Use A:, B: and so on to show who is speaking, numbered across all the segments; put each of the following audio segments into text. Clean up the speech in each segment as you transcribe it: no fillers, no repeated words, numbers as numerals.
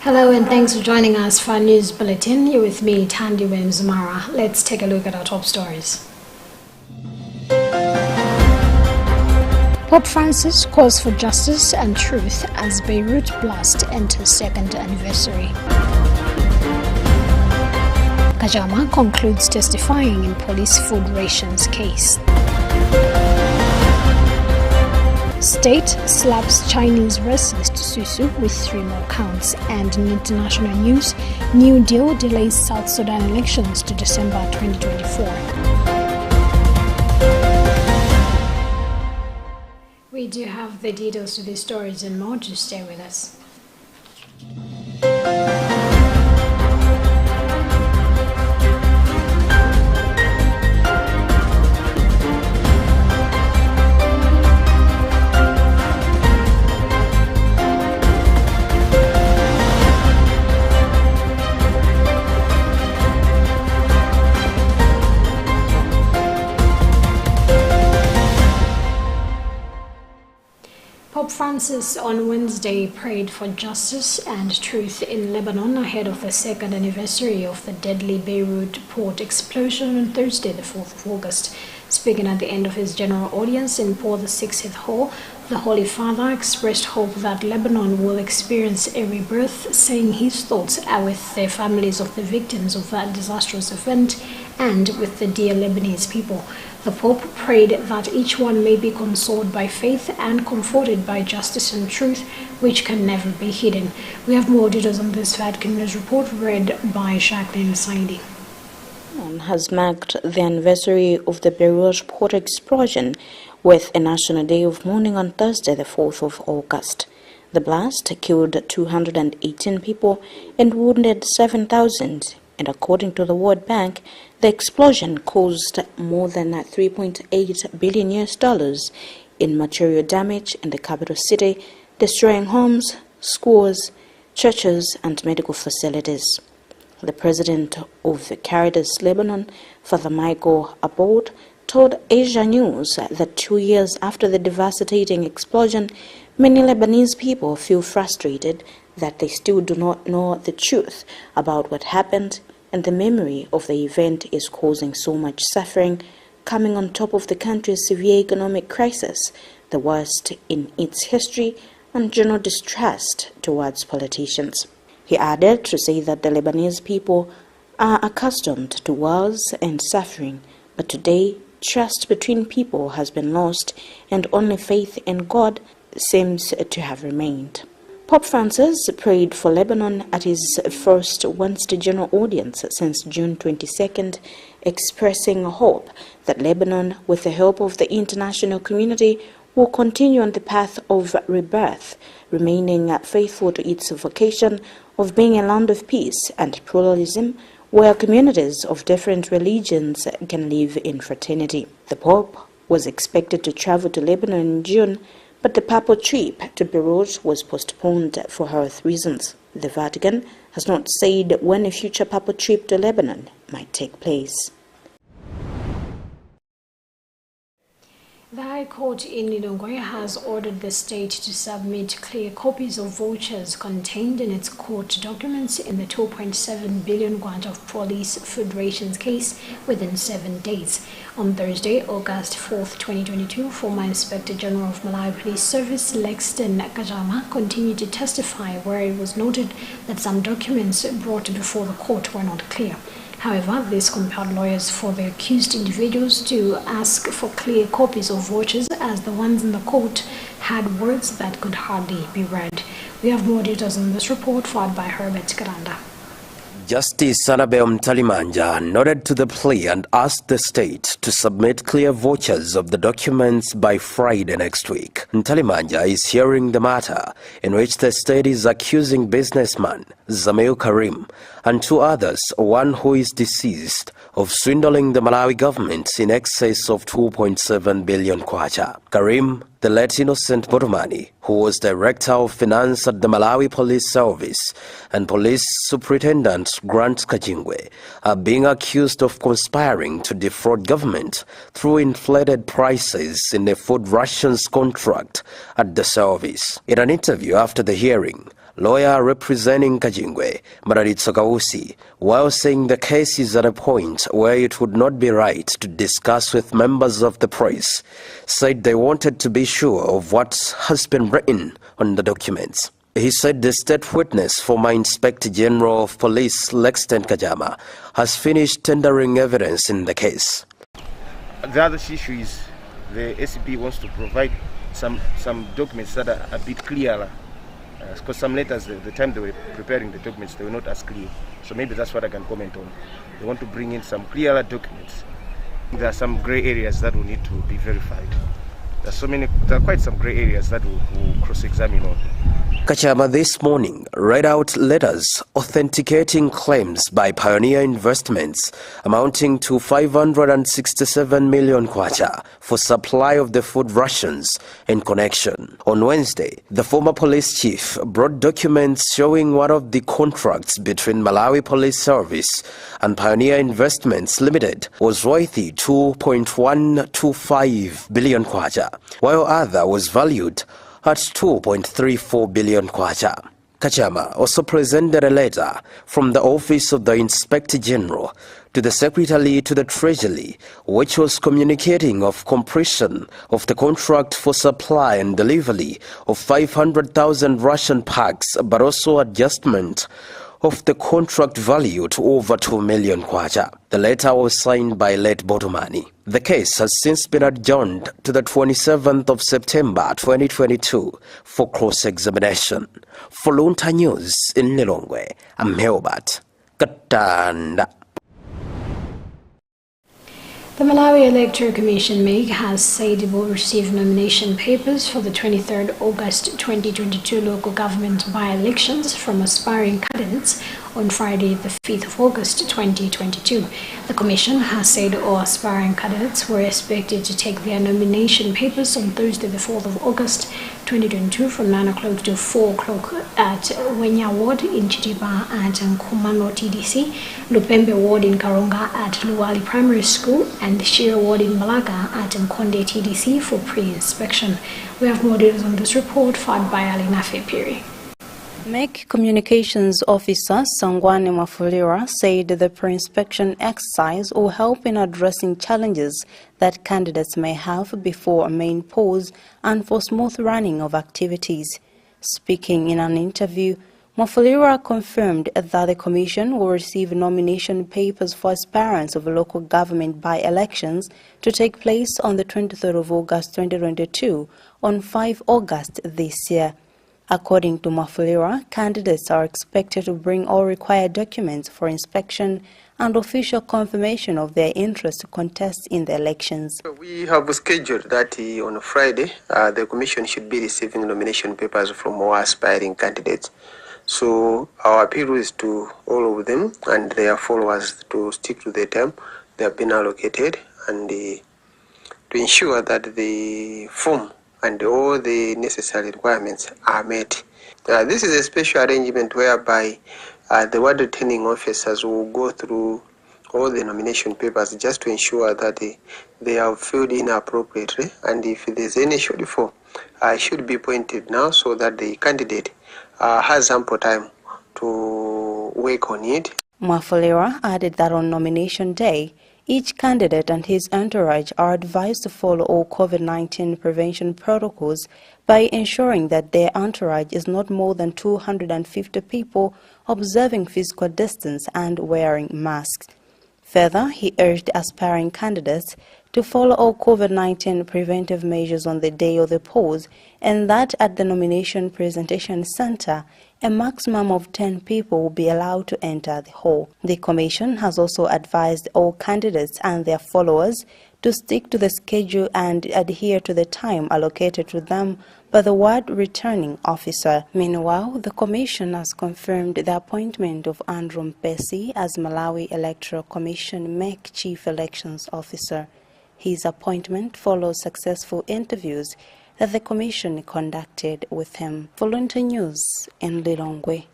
A: Hello and thanks for joining us for our news bulletin. You're with me, Tandy Wemzumara. Let's take a look at our top stories. Pope Francis calls for justice and truth as Beirut blast enters second anniversary. Kajama concludes testifying in police food rations case. State slaps Chinese racist Susu with 3 more counts. And in international news, New Deal delays South Sudan elections to December 2024. We do have the details to these stories and more. Just stay with us. Pope Francis on Wednesday prayed for justice and truth in Lebanon ahead of the second anniversary of the deadly Beirut port explosion on Thursday, the 4th of August. Speaking at the end of his general audience in Paul VI Hall, the Holy Father expressed hope that Lebanon will experience a rebirth, saying his thoughts are with the families of the victims of that disastrous event and with the dear Lebanese people. The Pope prayed that each one may be consoled by faith and comforted by justice and truth, which can never be hidden. We have more details on this Vatican News report read by Jacqueline Saidi.
B: Has marked the anniversary of the Beirut port explosion with a national day of mourning on Thursday, the 4th of August. The blast killed 218 people and wounded 7,000. And according to the World Bank, the explosion caused more than $3.8 billion in material damage in the capital city, destroying homes, schools, churches, and medical facilities. The president of the Caritas Lebanon, Father Michael Abod, told Asia News that 2 years after the devastating explosion, many Lebanese people feel frustrated that they still do not know the truth about what happened, and the memory of the event is causing so much suffering, coming on top of the country's severe economic crisis, the worst in its history, and general distrust towards politicians. He added to say that the Lebanese people are accustomed to wars and suffering, but today trust between people has been lost and only faith in God seems to have remained. Pope Francis prayed for Lebanon at his first Wednesday general audience since June 22nd, expressing hope that Lebanon, with the help of the international community, will continue on the path of rebirth, remaining faithful to its vocation of being a land of peace and pluralism, where communities of different religions can live in fraternity. The Pope was expected to travel to Lebanon in June, but the papal trip to Beirut was postponed for health reasons. The Vatican has not said when a future papal trip to Lebanon might take place.
A: The High Court in Lilongwe has ordered the state to submit clear copies of vouchers contained in its court documents in the 2.7 billion kwacha of police food rations case within 7 days. On Thursday, August 4th, 2022, former Inspector General of Malawi Police Service Lexton Kajama continued to testify, where it was noted that some documents brought before the court were not clear. However, this compelled lawyers for the accused individuals to ask for clear copies of vouchers, as the ones in the court had words that could hardly be read. We have more details in this report, filed by Herbert Karanda.
C: Justice Annabel Mtalimanja nodded to the plea and asked the state to submit clear vouchers of the documents by Friday next week. Mtalimanja is hearing the matter, in which the state is accusing businessman Zamil Karim and 2 others, one who is deceased, of swindling the Malawi government in excess of 2.7 billion kwacha. Karim, the late Innocent Botomani, who was Director of Finance at the Malawi Police Service, and Police Superintendent Grant Kajingwe, are being accused of conspiring to defraud government through inflated prices in a food rations contract at the service. In an interview after the hearing, lawyer representing Kajingwe, Mararitso Kausi, while saying the case is at a point where it would not be right to discuss with members of the press, said they wanted to be sure of what has been written on the documents. He said the state witness, former Inspector General of Police Lexton Kajama, has finished tendering evidence in the case.
D: The other issue is the SCP wants to provide some documents that are a bit clearer, because some letters, the time they were preparing the documents, they were not as clear. So maybe that's what I can comment on. They want to bring in some clearer documents. There are some gray areas that will need to be verified. There are quite some gray areas that we'll cross-examine on.
C: Kachama this morning read out letters authenticating claims by Pioneer Investments amounting to 567 million kwacha for supply of the food rations in connection. On Wednesday, the former police chief brought documents showing one of the contracts between Malawi Police Service and Pioneer Investments Limited was worthy 2.125 billion kwacha, while other was valued at 2.34 billion kwacha. Kachama also presented a letter from the Office of the Inspector General to the Secretary to the Treasury, which was communicating of completion of the contract for supply and delivery of 500,000 ration packs, but also adjustment of the contract value to over 2 million kwacha. The letter was signed by late Botomani. The case has since been adjourned to the 27th of September 2022 for cross-examination. For Luntha News in Lilongwe, I'm Helbert Katanda.
A: The Malawi Electoral Commission (MEC) has said it will receive nomination papers for the 23rd August 2022 local government by-elections from aspiring candidates on Friday, the 5th of August 2022. The Commission has said all aspiring candidates were expected to take their nomination papers on Thursday, the 4th of August 2022 from 9 o'clock to 4 o'clock at Wenya Ward in Chitiba at Nkumano TDC, Lupembe Ward in Karonga at Luwali Primary School, and Shira Ward in Malaga at Nkonde TDC for pre-inspection. We have more details on this report filed by Alina Fepiri.
B: MEC Communications Officer Sangwane Mafulira said the pre-inspection exercise will help in addressing challenges that candidates may have before a main polls and for smooth running of activities. Speaking in an interview, Mafulira confirmed that the Commission will receive nomination papers for aspirants of local government by-elections to take place on the 23rd of August 2022 on 5 August this year. According to Mafulira, candidates are expected to bring all required documents for inspection and official confirmation of their interest to contest in the elections.
E: We have scheduled that on Friday, the Commission should be receiving nomination papers from all aspiring candidates. So our appeal is to all of them and their followers to stick to the term they have been allocated and to ensure that the form and all the necessary requirements are met. This is a special arrangement whereby the ward returning officers will go through all the nomination papers just to ensure that they are filled in appropriately, and if there's any shortfall, it should be pointed now so that the candidate has ample time to work on it.
B: Mafulira added that on nomination day, each candidate and his entourage are advised to follow all COVID-19 prevention protocols by ensuring that their entourage is not more than 250 people, observing physical distance and wearing masks. Further, he urged aspiring candidates to follow all COVID-19 preventive measures on the day of the polls, and that at the nomination presentation center, a maximum of 10 people will be allowed to enter the hall. The Commission has also advised all candidates and their followers to stick to the schedule and adhere to the time allocated to them by the ward returning officer. Meanwhile, the Commission has confirmed the appointment of Andrew Mpesi as Malawi Electoral Commission MEC Chief Elections Officer. His appointment follows successful interviews that the Commission conducted with him. For Luntha News in Lilongwe,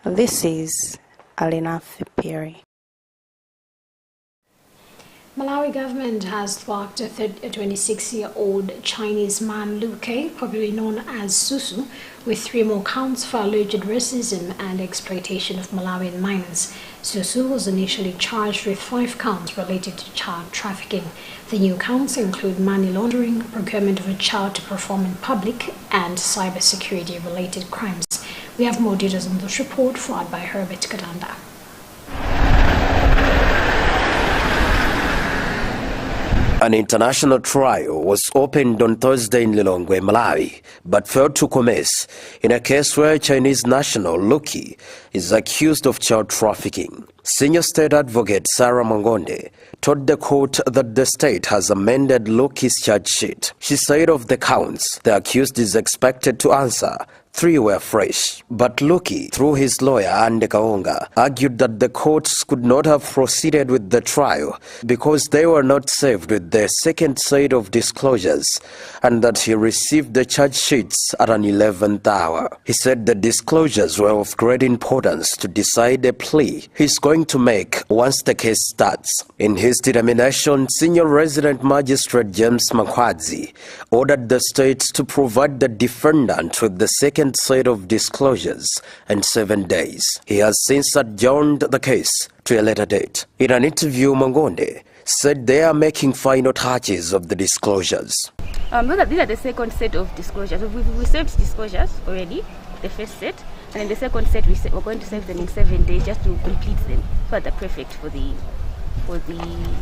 B: this is Alina Fipiri.
A: Malawi government has thwacked a 26-year-old Chinese man Luntha, popularly known as Susu, with 3 more counts for alleged racism and exploitation of Malawian minors. Susu was initially charged with 5 counts related to child trafficking. The new counts include money laundering, procurement of a child to perform in public, and cybersecurity-related crimes. We have more details on this report, followed by Herbert Kadanda.
C: An international trial was opened on Thursday in Lilongwe, Malawi, but failed to commence in a case where Chinese national Luntha is accused of child trafficking. Senior State Advocate Sarah Mangonde told the court that the state has amended Luntha's charge sheet. She said of the counts, the accused is expected to answer. 3 were fresh, but Luntha, through his lawyer Ande Kaonga, argued that the courts could not have proceeded with the trial because they were not served with the second set of disclosures, and that he received the charge sheets at an 11th hour. He said the disclosures were of great importance to decide a plea he's going to make once the case starts. In his determination, Senior Resident Magistrate James Makwadzi ordered the state to provide the defendant with the second set of disclosures in 7 days. He has since adjourned the case to a later date. In an interview, Mangonde said they are making final touches of the disclosures.
F: These are the second set of disclosures. We served disclosures already, the first set, and in the second set we're going to serve them in 7 days just to complete them so they're perfect for the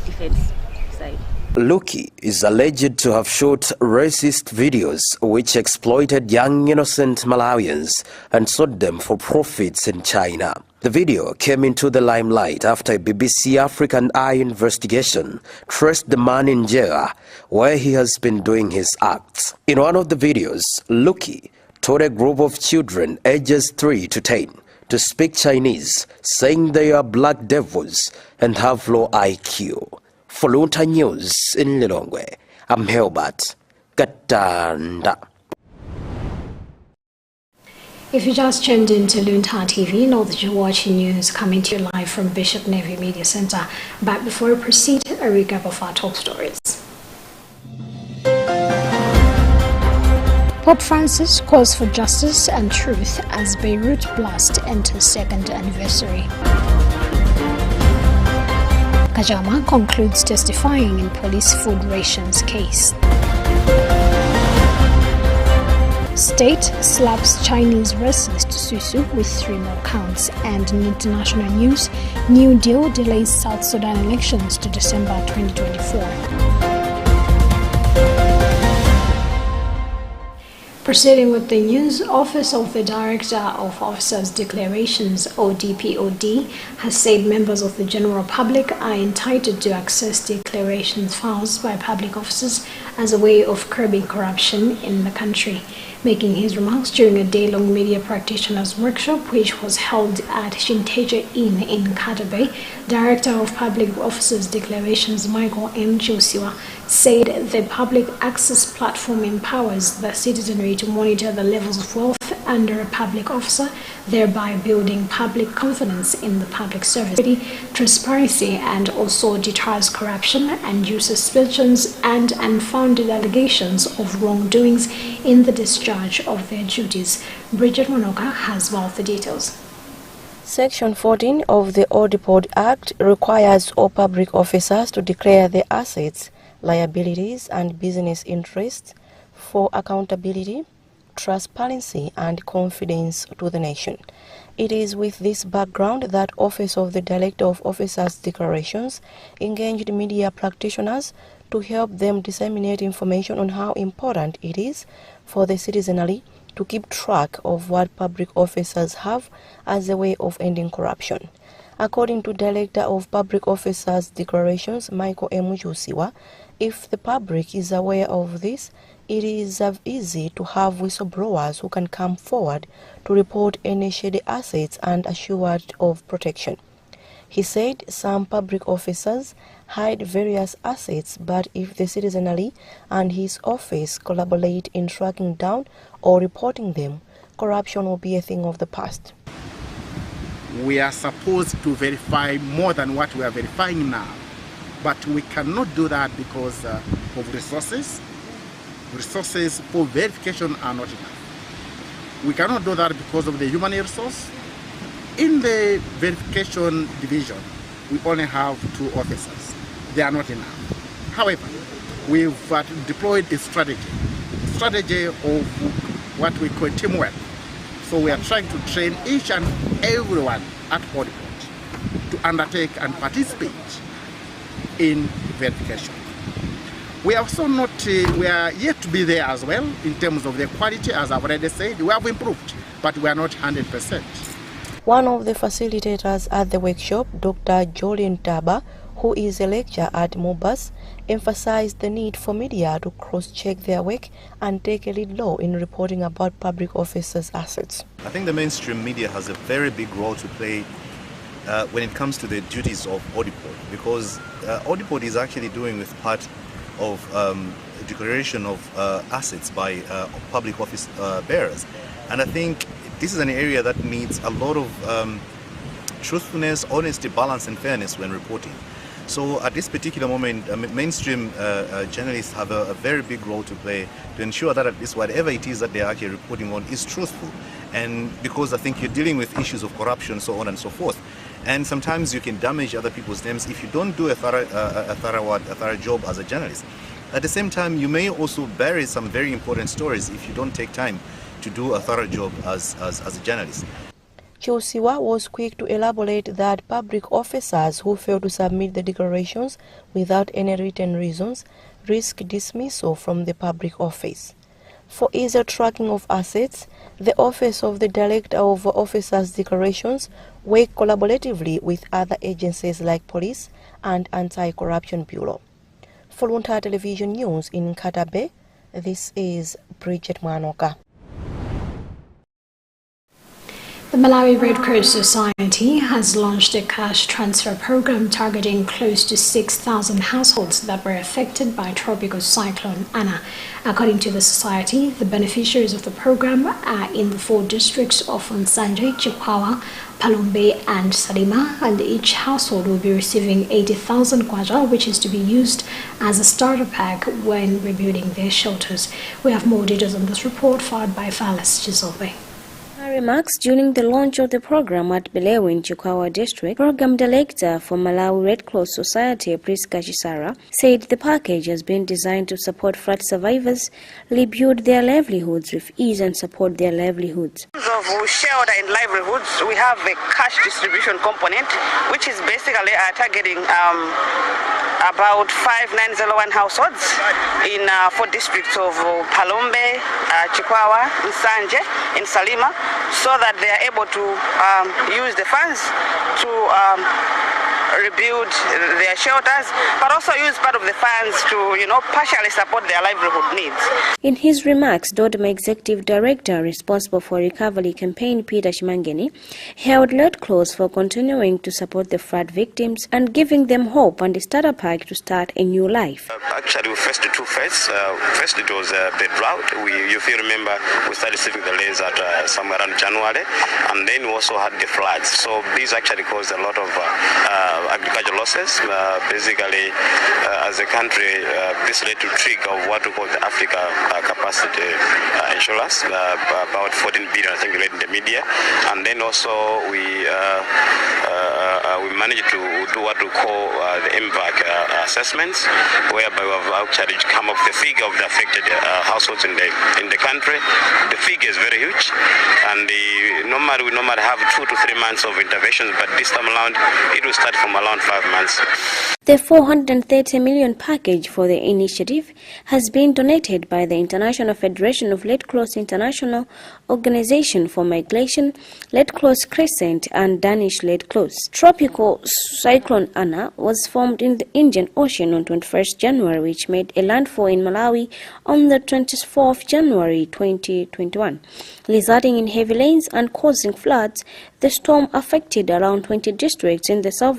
F: defense side.
C: Luntha is alleged to have shot racist videos which exploited young innocent Malawians and sold them for profits in China. The video came into the limelight after a BBC African Eye investigation traced the man in jail where he has been doing his acts. In one of the videos, Luntha taught a group of children ages 3 to 10 to speak Chinese, saying they are black devils and have low IQ. For Luntha News in Lilongwe, I'm Herbert Kadanda.
A: If you just tuned into Luntha TV, know that you're watching news coming to you live from Bishop Navy Media Center. But before we proceed, a recap of our top stories. Pope Francis calls for justice and truth as Beirut blast enters 2nd anniversary. Kajama concludes testifying in police food rations case. State slaps Chinese racist Susu with 3 more counts. And in international news, New Deal delays South Sudan elections to December 2024. Proceeding with the news, Office of the Director of Officers Declarations, ODPOD, has said members of the general public are entitled to access declarations files by public officers as a way of curbing corruption in the country. Making his remarks during a day-long media practitioners workshop, which was held at Shinteja Inn in Kata Bay, Director of Public Officers Declarations Michael M. Josiwa said the public access platform empowers the citizenry to monitor the levels of wealth under a public officer, thereby building public confidence in the public service, transparency, and also deters corruption and uses suspicions and unfounded allegations of wrongdoings in the discharge of their duties. Bridget Monoka has more of the details.
G: Section 14 of the ODPOD Act requires all public officers to declare their assets, liabilities, and business interests for accountability, transparency, and confidence to the nation. It is with this background that Office of the Director of Officers Declarations engaged media practitioners to help them disseminate information on how important it is for the citizenry to keep track of what public officers have as a way of ending corruption. According to Director of Public Officers Declarations Michael M. Josiwa, if the public is aware of this, it is easy to have whistleblowers who can come forward to report any shady assets and assured of protection. He said some public officers hide various assets, but if the citizenry and his office collaborate in tracking down or reporting them, corruption will be a thing of the past.
H: We are supposed to verify more than what we are verifying now. but we cannot do that because of resources. Resources for verification are not enough. We cannot do that because of the human resource. In the verification division, we only have 2 officers. They are not enough. However, we've deployed a strategy of what we call teamwork. So we are trying to train each and everyone at Audiport to undertake and participate in verification. We are also not, we are yet to be there as well in terms of the quality, as I've already said. We have improved, but we are not 100%.
G: One of the facilitators at the workshop, Dr. Luntha, who is a lecturer at Mobus, emphasized the need for media to cross-check their work and take a lead role in reporting about public officers' assets.
I: I think the mainstream media has a very big role to play when it comes to the duties of Audiport, because Audiport is actually doing with part of declaration of assets by public office bearers. And I think this is an area that needs a lot of truthfulness, honesty, balance and fairness when reporting. So at this particular moment, mainstream journalists have a very big role to play to ensure that at least whatever it is that they're actually reporting on is truthful. And because I think you're dealing with issues of corruption, so on and so forth. And sometimes you can damage other people's names if you don't do a thorough job as a journalist. At the same time, you may also bury some very important stories if you don't take time to do a thorough job as a journalist.
G: Chosiwa was quick to elaborate that public officers who fail to submit the declarations without any written reasons risk dismissal from the public office. For easier tracking of assets, the Office of the Director of Officers' Declarations work collaboratively with other agencies like Police and Anti-Corruption Bureau. For Luntha Television News in Katabe, this is Bridget Manoka.
A: The Malawi Red Cross Society has launched a cash transfer program targeting close to 6,000 households that were affected by tropical cyclone Ana. According to the society, the beneficiaries of the program are in the 4 districts of Nsanje, Chikwawa, Palombe and Salima, and each household will be receiving 80,000 kwacha, which is to be used as a starter pack when rebuilding their shelters. We have more details on this report, followed by Valis Chizobe.
J: Remarks during the launch of the program at Belewe in Chikwawa district, Program Director for Malawi Red Cross Society, Priska Chisara, said the package has been designed to support flood survivors, rebuild their livelihoods with ease and support their livelihoods.
K: In terms of shelter and livelihoods, we have a cash distribution component, which is basically targeting about 5901 households in 4 districts of Palombe, Chikwawa, Nsanje, and Salima, so that they are able to use the funds to rebuild their shelters, but also use part of the funds to, partially support their livelihood needs.
J: In his remarks, Dodoma Executive Director responsible for recovery campaign, Peter Shimangeni, held Red Cross for continuing to support the flood victims and giving them hope and a starter pack to start a new life.
L: Actually, we faced 2 phases. First, it was the drought. If you remember, we started receiving the rains at somewhere around January, and then we also had the floods. So these actually caused a lot of agricultural losses. Basically, as a country, this led to trigger of what we call the Africa capacity insurance, about 14 billion, I think, read in the media. And then also we managed to do what we call the impact assessments, whereby we have actually come up with the figure of the affected households in the country. The figure is very huge, and we normally have 2 to 3 months of interventions, but this time around it will start from around 5 months.
J: The 430 million package for the initiative has been donated by the International Federation of Red Cross International Organization for Migration, Red Cross Crescent and Danish Red Cross. Tropical cyclone Ana was formed in the Indian Ocean on 21st January, which made a landfall in Malawi on the 24th January 2021, resulting in heavy rains and causing floods. The storm affected around 20 districts in the south